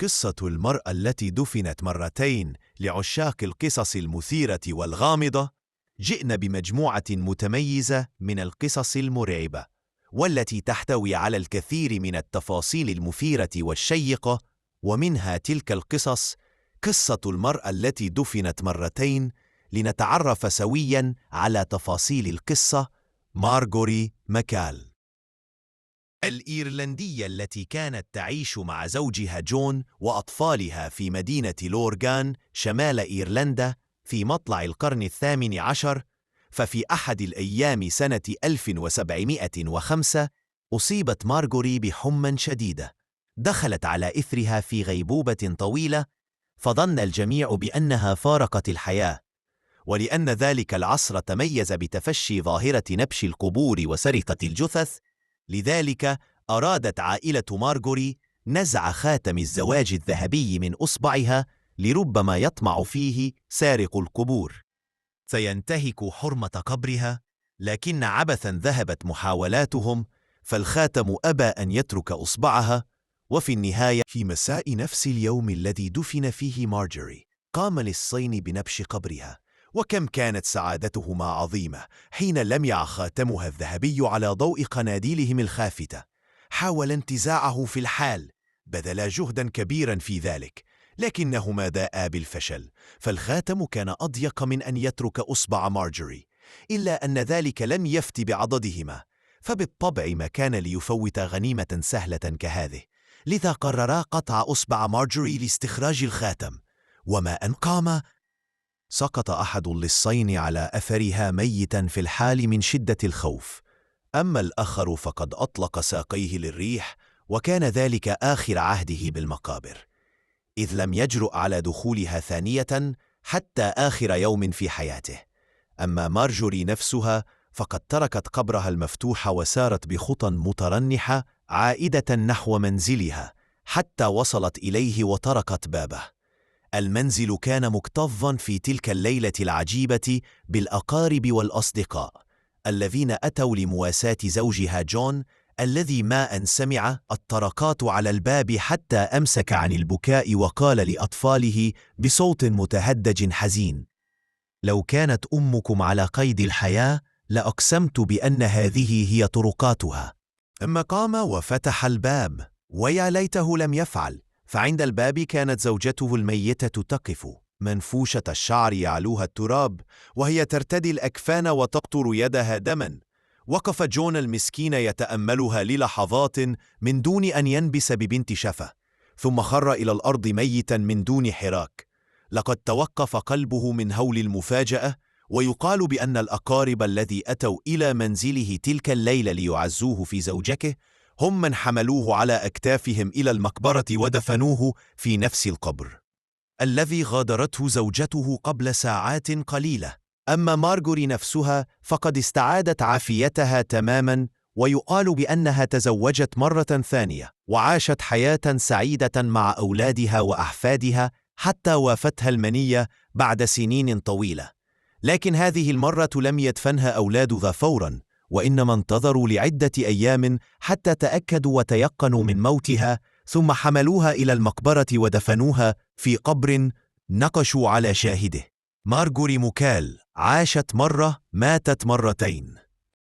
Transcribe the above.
قصة المرأة التي دفنت مرتين لعشاق القصص المثيرة والغامضة. جئنا بمجموعة متميزة من القصص المرعبة، والتي تحتوي على الكثير من التفاصيل المثيرة والشيقة. ومنها تلك القصص قصة المرأة التي دفنت مرتين، لنتعرف سوياً على تفاصيل القصة. مارجوري ماكال، الإيرلندية التي كانت تعيش مع زوجها جون وأطفالها في مدينة لورغان شمال إيرلندا في مطلع القرن 18. ففي أحد الأيام سنة 1705 أصيبت مارجوري بحمى شديدة، دخلت على إثرها في غيبوبة طويلة، فظن الجميع بأنها فارقت الحياة. ولأن ذلك العصر تميز بتفشي ظاهرة نبش القبور وسرقة الجثث، لذلك أرادت عائلة مارجوري نزع خاتم الزواج الذهبي من أصبعها، لربما يطمع فيه سارق القبور فينتهك حرمة قبرها. لكن عبثا ذهبت محاولاتهم، فالخاتم أبى أن يترك أصبعها. وفي النهاية، في مساء نفس اليوم الذي دفن فيه مارجوري، قام للصين بنبش قبرها. وكم كانت سعادتهما عظيمة حين لمع خاتمها الذهبي على ضوء قناديلهم الخافتة. حاول انتزاعه في الحال، بذلا جهدا كبيرا في ذلك، لكنهما باءا بالفشل، فالخاتم كان أضيق من أن يترك أصبع مارجوري. إلا أن ذلك لم يفت بعضدهما، فبالطبع ما كان ليفوت غنيمة سهلة كهذه، لذا قررا قطع أصبع مارجوري لاستخراج الخاتم. وما أن قام، سقط أحد اللصين على أثرها ميتا في الحال من شدة الخوف. أما الآخر فقد أطلق ساقيه للريح، وكان ذلك آخر عهده بالمقابر، إذ لم يجرؤ على دخولها ثانية حتى آخر يوم في حياته. أما مارجوري نفسها فقد تركت قبرها المفتوح، وسارت بخطى مترنحة عائدة نحو منزلها، حتى وصلت إليه وطرقت بابه. المنزل كان مكتظا في تلك الليلة العجيبة بالأقارب والأصدقاء، الذين أتوا لمواساة زوجها جون، الذي ما أن سمع الطرقات على الباب حتى أمسك عن البكاء، وقال لأطفاله بصوت متهدج حزين: لو كانت أمكم على قيد الحياة لأقسمت بأن هذه هي طرقاتها. ثم قام وفتح الباب، ويا ليته لم يفعل، فعند الباب كانت زوجته الميتة تقف، منفوشة الشعر يعلوها التراب، وهي ترتدي الأكفان وتقطر يدها دما. وقف جون المسكين يتأملها للحظات من دون أن ينبس ببنت شفة، ثم خر إلى الأرض ميتا من دون حراك. لقد توقف قلبه من هول المفاجأة، ويقال بأن الأقارب الذي أتوا إلى منزله تلك الليلة ليعزوه في زوجته هم من حملوه على أكتافهم إلى المقبرة ودفنوه في نفس القبر الذي غادرته زوجته قبل ساعات قليلة. أما مارجوري نفسها فقد استعادت عافيتها تماما، ويقال بأنها تزوجت مرة ثانية، وعاشت حياة سعيدة مع أولادها وأحفادها، حتى وافتها المنية بعد سنين طويلة. لكن هذه المرة لم يدفنها أولادها فورا، وإنما انتظروا لعدة أيام حتى تأكدوا وتيقنوا من موتها، ثم حملوها إلى المقبرة ودفنوها في قبر نقشوا على شاهده. مارجوري ماكال عاشت مرة، ماتت مرتين.